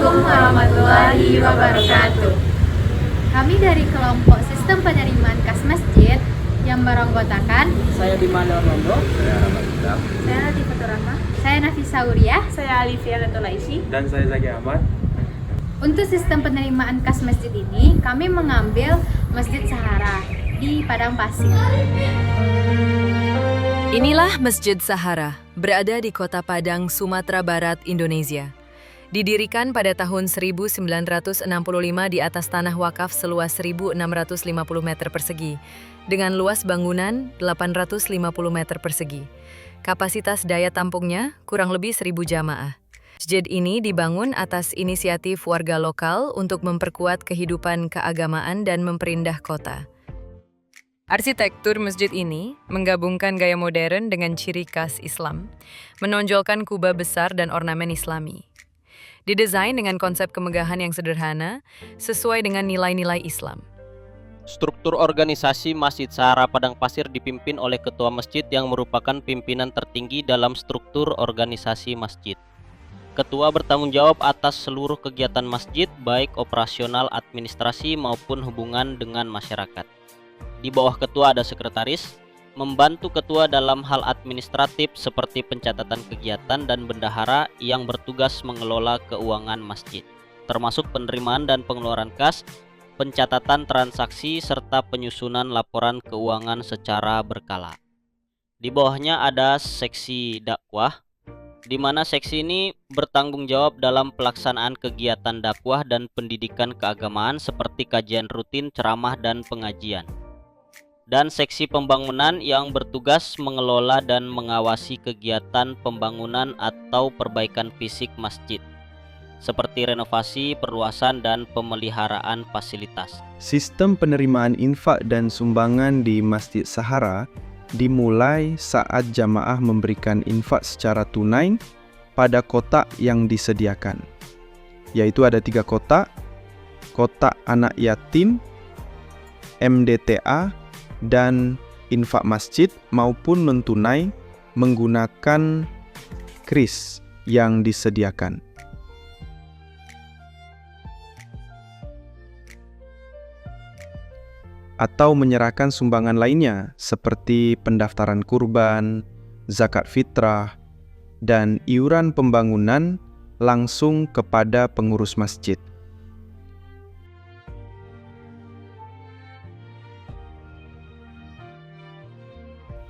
Assalamualaikum warahmatullahi wabarakatuh. Kami dari kelompok Sistem Penerimaan Kas Masjid yang beranggotakan Saya Bima Normondo. Saya Rahmat Idam. saya Latifah Rahma, saya Nafisa Uriah, Saya Alifia Letolaisi. Dan saya Zaki Ahmad. Untuk sistem penerimaan kas masjid ini, kami mengambil Masjid Sahara di Padang Pasir. Inilah Masjid Sahara, berada di Kota Padang, Sumatera Barat, Indonesia. Didirikan pada tahun 1965 di atas tanah wakaf seluas 1.650 meter persegi, dengan luas bangunan 850 meter persegi. Kapasitas daya tampungnya kurang lebih 1.000 jamaah. Masjid ini dibangun atas inisiatif warga lokal untuk memperkuat kehidupan keagamaan dan memperindah kota. Arsitektur masjid ini menggabungkan gaya modern dengan ciri khas Islam, menonjolkan kubah besar dan ornamen Islami. Didesain dengan konsep kemegahan yang sederhana, sesuai dengan nilai-nilai Islam. Struktur organisasi Masjid Sahara Padang Pasir dipimpin oleh ketua masjid yang merupakan pimpinan tertinggi dalam struktur organisasi masjid. Ketua bertanggung jawab atas seluruh kegiatan masjid, baik operasional, administrasi, maupun hubungan dengan masyarakat. Di bawah ketua ada sekretaris, membantu ketua dalam hal administratif seperti pencatatan kegiatan dan bendahara yang bertugas mengelola keuangan masjid, termasuk penerimaan dan pengeluaran kas, pencatatan transaksi, serta penyusunan laporan keuangan secara berkala. Di bawahnya ada seksi dakwah, di mana seksi ini bertanggung jawab dalam pelaksanaan kegiatan dakwah dan pendidikan keagamaan seperti kajian rutin, ceramah, dan pengajian. Dan seksi pembangunan yang bertugas mengelola dan mengawasi kegiatan pembangunan atau perbaikan fisik masjid, seperti renovasi, perluasan, dan pemeliharaan fasilitas. Sistem penerimaan infak dan sumbangan di Masjid Sahara dimulai saat jamaah memberikan infak secara tunai pada kotak yang disediakan, yaitu ada 3 kotak: kotak anak yatim, MDTA, dan infak masjid maupun non-tunai menggunakan kris yang disediakan. Atau menyerahkan sumbangan lainnya seperti pendaftaran kurban, zakat fitrah, dan iuran pembangunan langsung kepada pengurus masjid.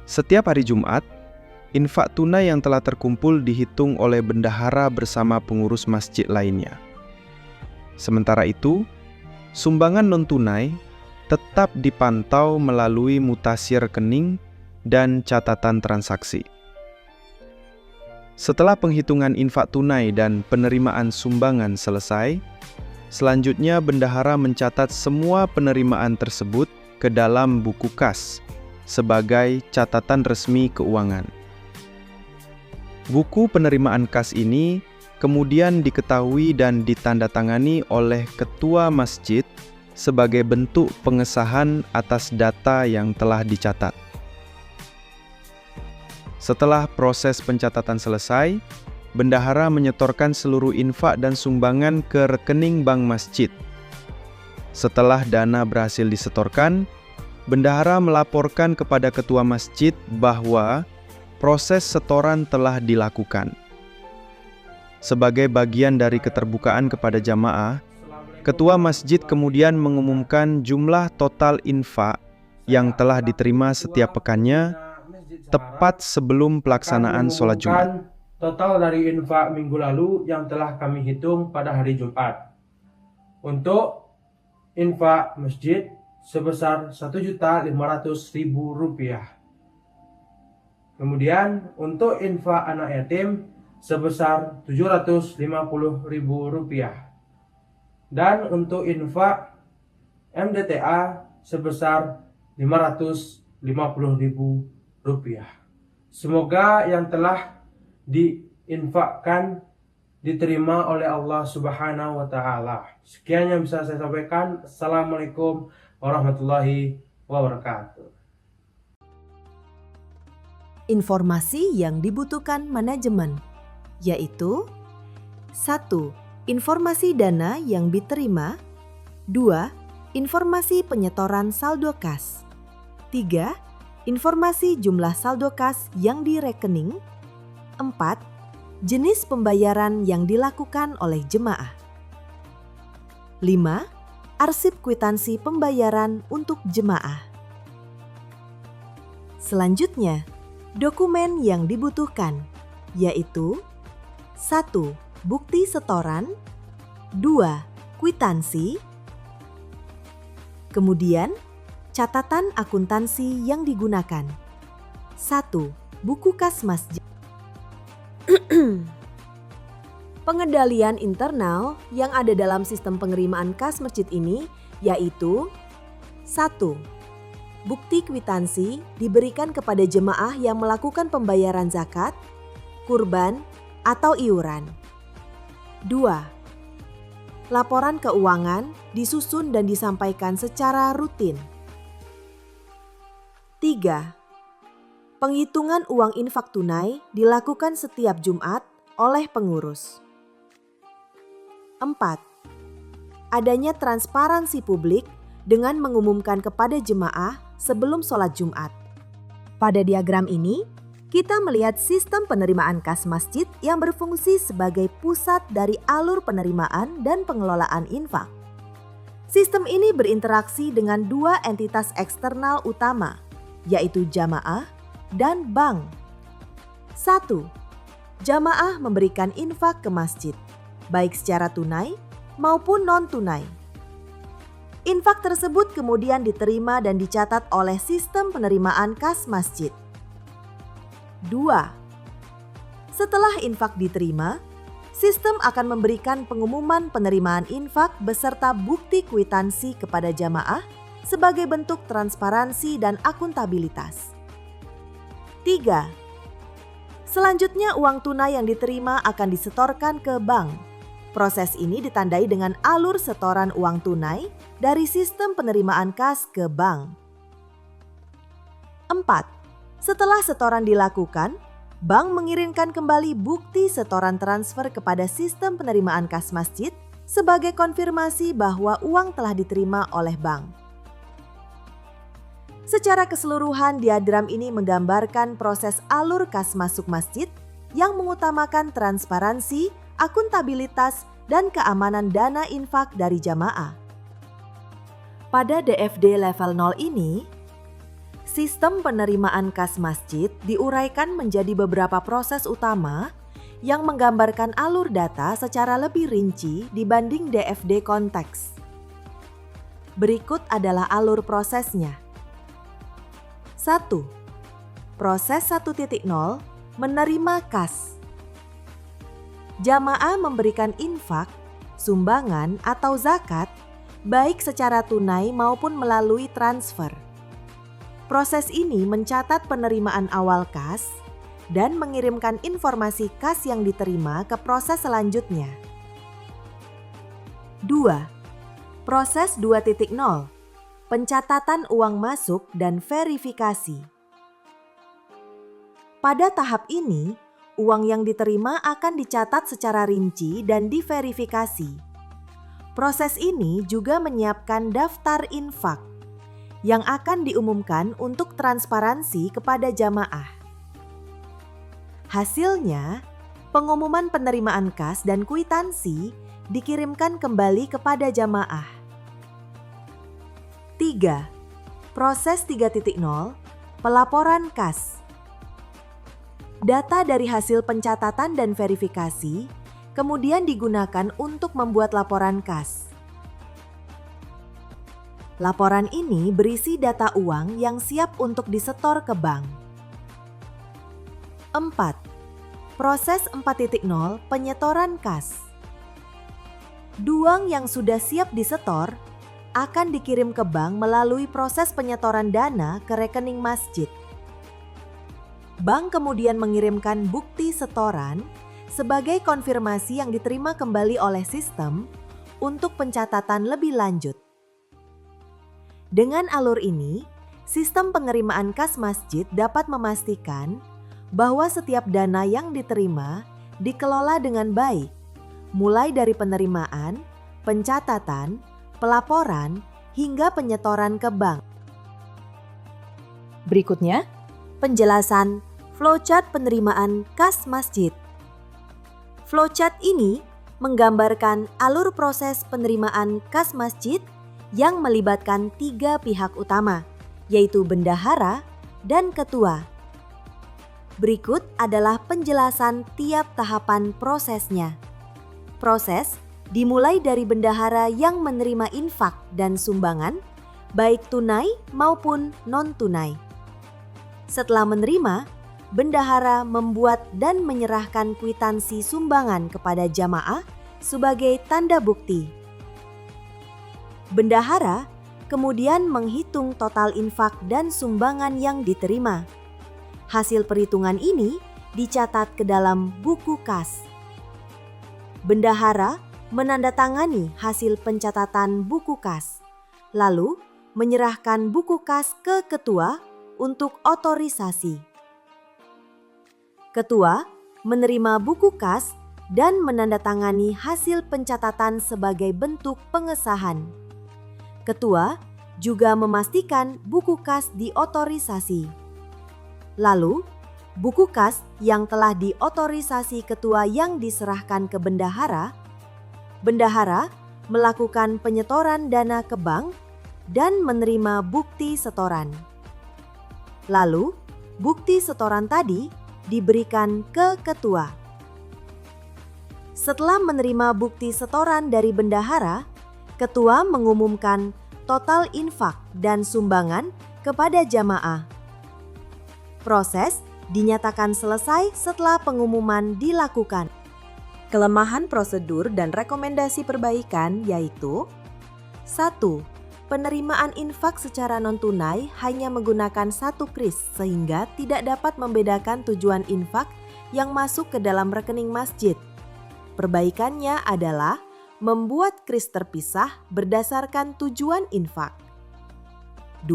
Setiap hari Jumat, infak tunai yang telah terkumpul dihitung oleh bendahara bersama pengurus masjid lainnya. Sementara itu, sumbangan non-tunai tetap dipantau melalui mutasi rekening dan catatan transaksi. Setelah penghitungan infak tunai dan penerimaan sumbangan selesai, selanjutnya bendahara mencatat semua penerimaan tersebut ke dalam buku kas sebagai catatan resmi keuangan. Buku penerimaan kas ini kemudian diketahui dan ditandatangani oleh ketua masjid sebagai bentuk pengesahan atas data yang telah dicatat. Setelah proses pencatatan selesai, bendahara menyetorkan seluruh infak dan sumbangan ke rekening bank masjid. Setelah dana berhasil disetorkan, bendahara melaporkan kepada ketua masjid bahwa proses setoran telah dilakukan. Sebagai bagian dari keterbukaan kepada jamaah, ketua masjid kemudian mengumumkan jumlah total infak yang telah diterima setiap pekannya tepat sebelum pelaksanaan sholat Jumat. Total dari infak minggu lalu yang telah kami hitung pada hari Jumat. Untuk infak masjid sebesar Rp1.500.000. Kemudian untuk infak anak yatim sebesar Rp750.000. Dan untuk infak MDTA sebesar Rp550.000. Semoga yang telah diinfakkan diterima oleh Allah Subhanahu wa Ta'ala. Sekian yang bisa saya sampaikan. Assalamualaikum warahmatullahi wabarakatuh. Informasi yang dibutuhkan manajemen, yaitu 1. informasi dana yang diterima. 2. Informasi penyetoran saldo kas. 3. Informasi jumlah saldo kas yang di rekening. 4. Jenis pembayaran yang dilakukan oleh jemaah. 5. Arsip kwitansi pembayaran untuk jemaah. Selanjutnya, dokumen yang dibutuhkan, yaitu 1. Bukti setoran. 2. Kwitansi. Kemudian, catatan akuntansi yang digunakan. 1. Buku kas masjid. Pengendalian internal yang ada dalam sistem penerimaan kas masjid ini yaitu 1. Bukti kwitansi diberikan kepada jemaah yang melakukan pembayaran zakat, kurban, atau iuran. 2. Laporan keuangan disusun dan disampaikan secara rutin. 3. Penghitungan uang infak tunai dilakukan setiap Jumat oleh pengurus. 4. Adanya transparansi publik dengan mengumumkan kepada jemaah sebelum sholat Jumat. Pada diagram ini, kita melihat sistem penerimaan kas masjid yang berfungsi sebagai pusat dari alur penerimaan dan pengelolaan infak. Sistem ini berinteraksi dengan dua entitas eksternal utama, yaitu jamaah dan bank. 1. Jamaah memberikan infak ke masjid, baik secara tunai maupun non-tunai. Infak tersebut kemudian diterima dan dicatat oleh sistem penerimaan kas masjid. 2. Setelah infak diterima, sistem akan memberikan pengumuman penerimaan infak beserta bukti kwitansi kepada jamaah sebagai bentuk transparansi dan akuntabilitas. 3. Selanjutnya uang tunai yang diterima akan disetorkan ke bank. Proses ini ditandai dengan alur setoran uang tunai dari sistem penerimaan kas ke bank. 4. Setelah setoran dilakukan, bank mengirimkan kembali bukti setoran transfer kepada sistem penerimaan kas masjid sebagai konfirmasi bahwa uang telah diterima oleh bank. Secara keseluruhan, diagram ini menggambarkan proses alur kas masuk masjid yang mengutamakan transparansi, akuntabilitas, dan keamanan dana infak dari jamaah. Pada DFD level 0 ini, sistem penerimaan kas masjid diuraikan menjadi beberapa proses utama yang menggambarkan alur data secara lebih rinci dibanding DFD konteks. Berikut adalah alur prosesnya. 1. Proses 1.0 menerima kas. Jamaah memberikan infak, sumbangan atau zakat baik secara tunai maupun melalui transfer. Proses ini mencatat penerimaan awal kas dan mengirimkan informasi kas yang diterima ke proses selanjutnya. 2. Proses 2.0, pencatatan uang masuk dan verifikasi. Pada tahap ini, uang yang diterima akan dicatat secara rinci dan diverifikasi. Proses ini juga menyiapkan daftar infak yang akan diumumkan untuk transparansi kepada jamaah. Hasilnya, pengumuman penerimaan kas dan kwitansi dikirimkan kembali kepada jamaah. 3. Proses 3.0, pelaporan kas. Data dari hasil pencatatan dan verifikasi kemudian digunakan untuk membuat laporan kas. Laporan ini berisi data uang yang siap untuk disetor ke bank. 4. Proses 4.0 penyetoran kas. Uang yang sudah siap disetor akan dikirim ke bank melalui proses penyetoran dana ke rekening masjid. Bank kemudian mengirimkan bukti setoran sebagai konfirmasi yang diterima kembali oleh sistem untuk pencatatan lebih lanjut. Dengan alur ini, sistem pengiriman kas masjid dapat memastikan bahwa setiap dana yang diterima dikelola dengan baik, mulai dari penerimaan, pencatatan, pelaporan, hingga penyetoran ke bank. Berikutnya, penjelasan flowchart penerimaan kas masjid. Flowchart ini menggambarkan alur proses penerimaan kas masjid yang melibatkan 3 pihak utama, yaitu bendahara dan ketua. Berikut adalah penjelasan tiap tahapan prosesnya. Proses dimulai dari bendahara yang menerima infak dan sumbangan, baik tunai maupun non-tunai. Setelah menerima, bendahara membuat dan menyerahkan kwitansi sumbangan kepada jamaah sebagai tanda bukti. Bendahara kemudian menghitung total infak dan sumbangan yang diterima. Hasil perhitungan ini dicatat ke dalam buku kas. Bendahara menandatangani hasil pencatatan buku kas, lalu menyerahkan buku kas ke ketua untuk otorisasi. Ketua menerima buku kas dan menandatangani hasil pencatatan sebagai bentuk pengesahan. Ketua juga memastikan buku kas diotorisasi. Lalu, buku kas yang telah diotorisasi ketua yang diserahkan ke bendahara, bendahara melakukan penyetoran dana ke bank dan menerima bukti setoran. Lalu, bukti setoran tadi diberikan ke ketua. Setelah menerima bukti setoran dari bendahara, ketua mengumumkan total infak dan sumbangan kepada jamaah. Proses dinyatakan selesai setelah pengumuman dilakukan. Kelemahan prosedur dan rekomendasi perbaikan yaitu: 1. Penerimaan infak secara non-tunai hanya menggunakan 1 kris sehingga tidak dapat membedakan tujuan infak yang masuk ke dalam rekening masjid. Perbaikannya adalah membuat kris terpisah berdasarkan tujuan infak. 2.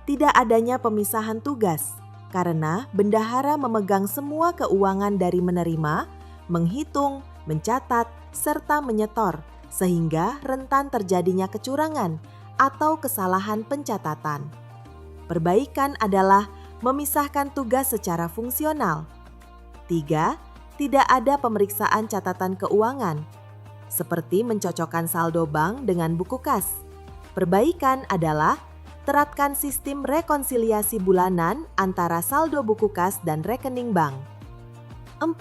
Tidak adanya pemisahan tugas karena bendahara memegang semua keuangan dari menerima, menghitung, mencatat, serta menyetor sehingga rentan terjadinya kecurangan atau kesalahan pencatatan. Perbaikan adalah memisahkan tugas secara fungsional. 3. Tidak ada pemeriksaan catatan keuangan, seperti mencocokkan saldo bank dengan buku kas. Perbaikan adalah terapkan sistem rekonsiliasi bulanan antara saldo buku kas dan rekening bank. 4.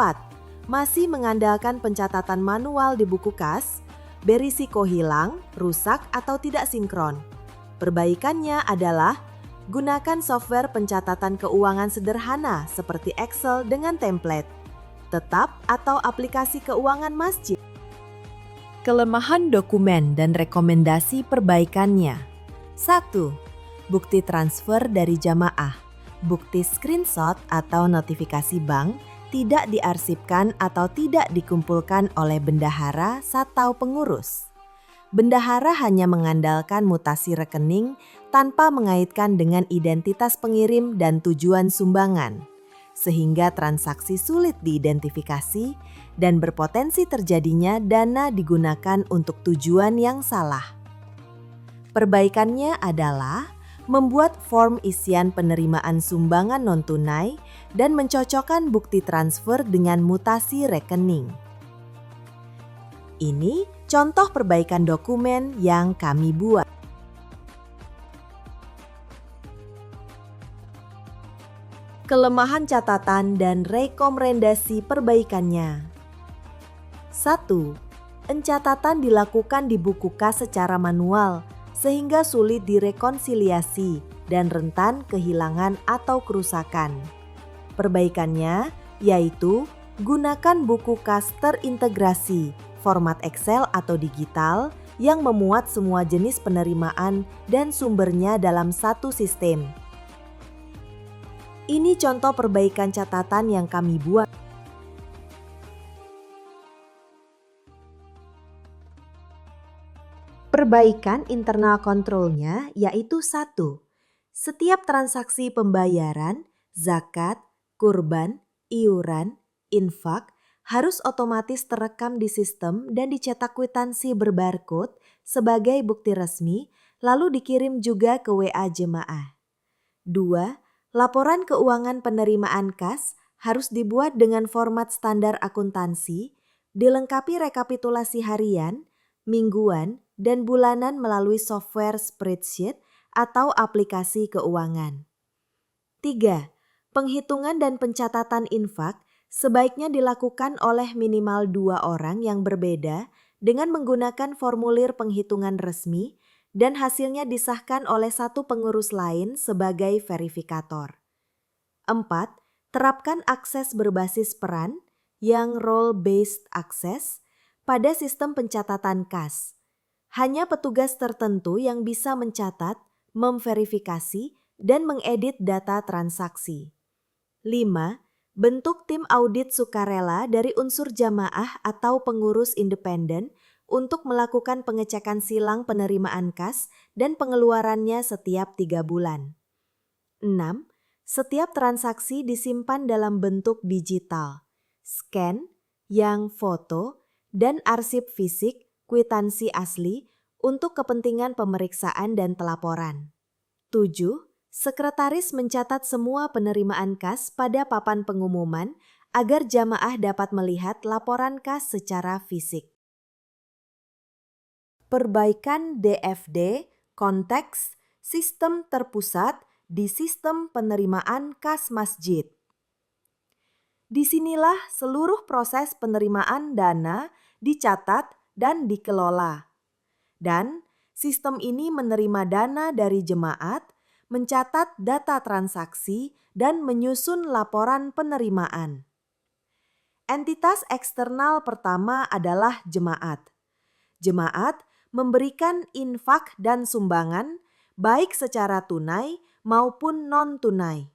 Masih mengandalkan pencatatan manual di buku kas, berisiko hilang, rusak, atau tidak sinkron. Perbaikannya adalah gunakan software pencatatan keuangan sederhana seperti Excel dengan template, tetap atau aplikasi keuangan masjid. Kelemahan dokumen dan rekomendasi perbaikannya. 1. Bukti transfer dari jamaah, bukti screenshot atau notifikasi bank tidak diarsipkan atau tidak dikumpulkan oleh bendahara atau pengurus. Bendahara hanya mengandalkan mutasi rekening tanpa mengaitkan dengan identitas pengirim dan tujuan sumbangan, sehingga transaksi sulit diidentifikasi dan berpotensi terjadinya dana digunakan untuk tujuan yang salah. Perbaikannya adalah membuat form isian penerimaan sumbangan non-tunai dan mencocokkan bukti transfer dengan mutasi rekening. Ini contoh perbaikan dokumen yang kami buat. Kelemahan catatan dan rekomendasi perbaikannya. 1. Pencatatan dilakukan di buku kas secara manual, sehingga sulit direkonsiliasi dan rentan kehilangan atau kerusakan. Perbaikannya yaitu gunakan buku kas terintegrasi, format Excel atau digital yang memuat semua jenis penerimaan dan sumbernya dalam satu sistem. Ini contoh perbaikan catatan yang kami buat. Perbaikan internal kontrolnya yaitu 1. Setiap transaksi pembayaran, zakat, kurban, iuran, infak harus otomatis terekam di sistem dan dicetak kwitansi berbarcode sebagai bukti resmi, lalu dikirim juga ke WA jemaah. 2. Laporan keuangan penerimaan kas harus dibuat dengan format standar akuntansi, dilengkapi rekapitulasi harian, mingguan, dan bulanan melalui software spreadsheet atau aplikasi keuangan. 3. Penghitungan dan pencatatan infak sebaiknya dilakukan oleh minimal 2 orang yang berbeda dengan menggunakan formulir penghitungan resmi dan hasilnya disahkan oleh satu pengurus lain sebagai verifikator. 4. Terapkan akses berbasis peran yang role-based access pada sistem pencatatan kas. Hanya petugas tertentu yang bisa mencatat, memverifikasi, dan mengedit data transaksi. 5. Bentuk tim audit sukarela dari unsur jamaah atau pengurus independen untuk melakukan pengecekan silang penerimaan kas dan pengeluarannya setiap 3 bulan. 6. Setiap transaksi disimpan dalam bentuk digital, scan, yang foto, dan arsip fisik, kwitansi asli untuk kepentingan pemeriksaan dan pelaporan. 7. Sekretaris mencatat semua penerimaan kas pada papan pengumuman agar jamaah dapat melihat laporan kas secara fisik. Perbaikan DFD konteks sistem terpusat di sistem penerimaan kas masjid. Disinilah seluruh proses penerimaan dana dicatat dan dikelola. Dan sistem ini menerima dana dari jemaat, mencatat data transaksi, dan menyusun laporan penerimaan. Entitas eksternal pertama adalah jemaat. Jemaat memberikan infak dan sumbangan baik secara tunai maupun non-tunai.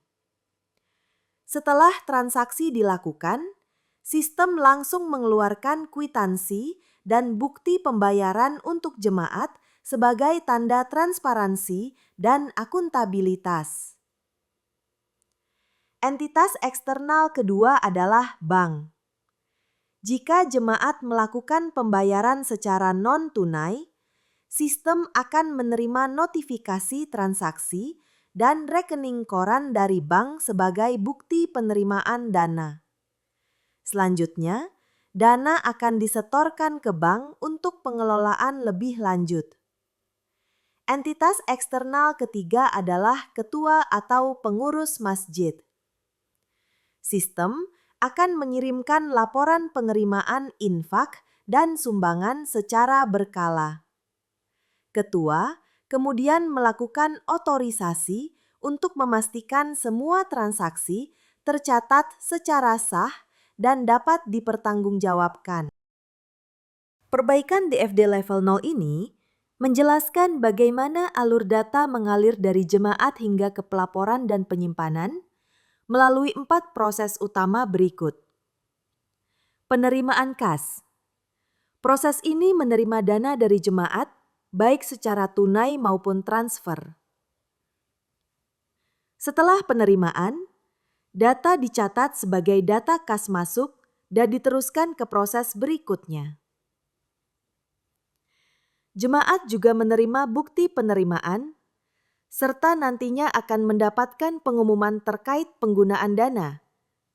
Setelah transaksi dilakukan, sistem langsung mengeluarkan kwitansi dan bukti pembayaran untuk jemaat sebagai tanda transparansi dan akuntabilitas. Entitas eksternal kedua adalah bank. Jika jemaat melakukan pembayaran secara non-tunai, sistem akan menerima notifikasi transaksi dan rekening koran dari bank sebagai bukti penerimaan dana. Selanjutnya, dana akan disetorkan ke bank untuk pengelolaan lebih lanjut. Entitas eksternal ketiga adalah ketua atau pengurus masjid. Sistem akan mengirimkan laporan penerimaan infak dan sumbangan secara berkala. Ketua kemudian melakukan otorisasi untuk memastikan semua transaksi tercatat secara sah dan dapat dipertanggungjawabkan. Perbaikan DFD level 0 ini menjelaskan bagaimana alur data mengalir dari jemaat hingga ke pelaporan dan penyimpanan melalui 4 proses utama berikut. Penerimaan kas. Proses ini menerima dana dari jemaat baik secara tunai maupun transfer. Setelah penerimaan, data dicatat sebagai data kas masuk dan diteruskan ke proses berikutnya. Jemaat juga menerima bukti penerimaan, serta nantinya akan mendapatkan pengumuman terkait penggunaan dana,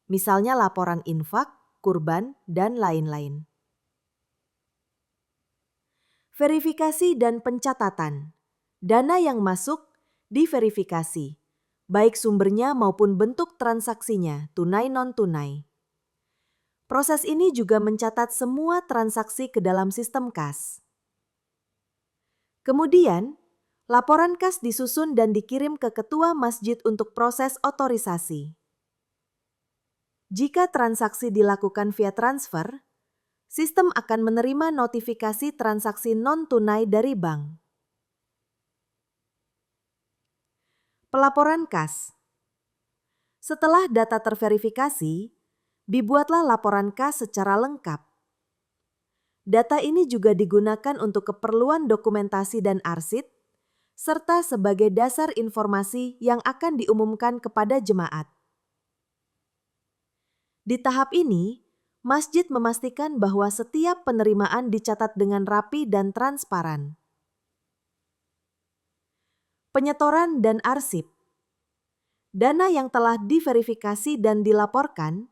misalnya laporan infak, kurban, dan lain-lain. Verifikasi dan pencatatan. Dana yang masuk diverifikasi, baik sumbernya maupun bentuk transaksinya, tunai non-tunai. Proses ini juga mencatat semua transaksi ke dalam sistem kas. Kemudian, laporan kas disusun dan dikirim ke ketua masjid untuk proses otorisasi. Jika transaksi dilakukan via transfer, sistem akan menerima notifikasi transaksi non-tunai dari bank. Pelaporan kas. Setelah data terverifikasi, dibuatlah laporan kas secara lengkap. Data ini juga digunakan untuk keperluan dokumentasi dan arsip, serta sebagai dasar informasi yang akan diumumkan kepada jemaat. Di tahap ini, masjid memastikan bahwa setiap penerimaan dicatat dengan rapi dan transparan. Penyetoran dan arsip. Dana yang telah diverifikasi dan dilaporkan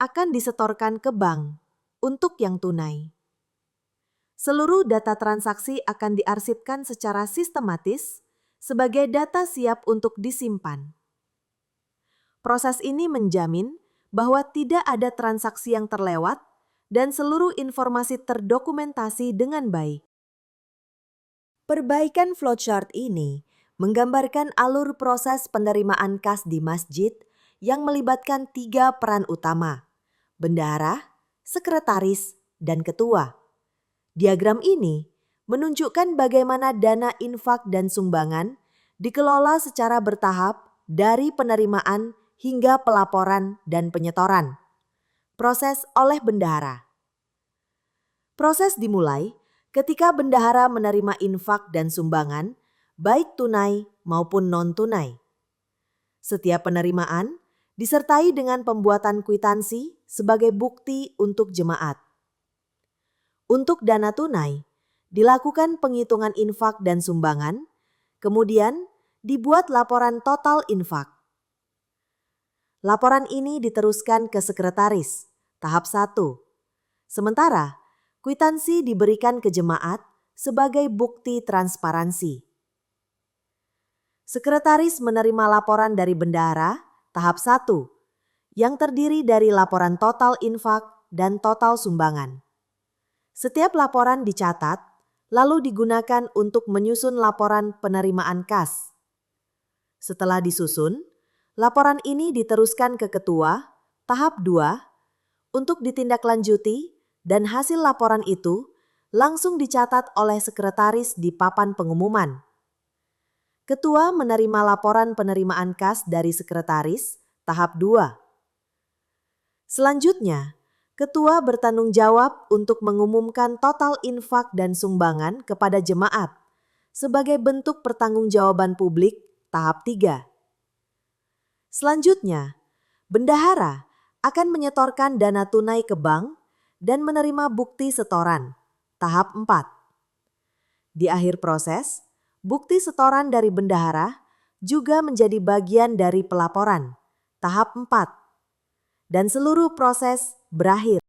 akan disetorkan ke bank untuk yang tunai. Seluruh data transaksi akan diarsipkan secara sistematis sebagai data siap untuk disimpan. Proses ini menjamin bahwa tidak ada transaksi yang terlewat dan seluruh informasi terdokumentasi dengan baik. Perbaikan flowchart ini menggambarkan alur proses penerimaan kas di masjid yang melibatkan 3 peran utama: bendahara, sekretaris, dan ketua. Diagram ini menunjukkan bagaimana dana infak dan sumbangan dikelola secara bertahap dari penerimaan hingga pelaporan dan penyetoran. Proses oleh bendahara. Proses dimulai ketika bendahara menerima infak dan sumbangan, baik tunai maupun non-tunai. Setiap penerimaan disertai dengan pembuatan kwitansi sebagai bukti untuk jemaat. Untuk dana tunai, dilakukan penghitungan infak dan sumbangan, kemudian dibuat laporan total infak. Laporan ini diteruskan ke sekretaris, tahap 1. Sementara, kwitansi diberikan ke jemaat sebagai bukti transparansi. Sekretaris menerima laporan dari bendahara, tahap 1, yang terdiri dari laporan total infak dan total sumbangan. Setiap laporan dicatat, lalu digunakan untuk menyusun laporan penerimaan kas. Setelah disusun, laporan ini diteruskan ke ketua, tahap 2, untuk ditindaklanjuti dan hasil laporan itu langsung dicatat oleh sekretaris di papan pengumuman. Ketua menerima laporan penerimaan kas dari sekretaris, tahap 2. Selanjutnya, ketua bertanggung jawab untuk mengumumkan total infak dan sumbangan kepada jemaat sebagai bentuk pertanggungjawaban publik, tahap 3. Selanjutnya, bendahara akan menyetorkan dana tunai ke bank dan menerima bukti setoran, tahap 4. Di akhir proses, bukti setoran dari bendahara juga menjadi bagian dari pelaporan, tahap 4. Dan seluruh proses berakhir.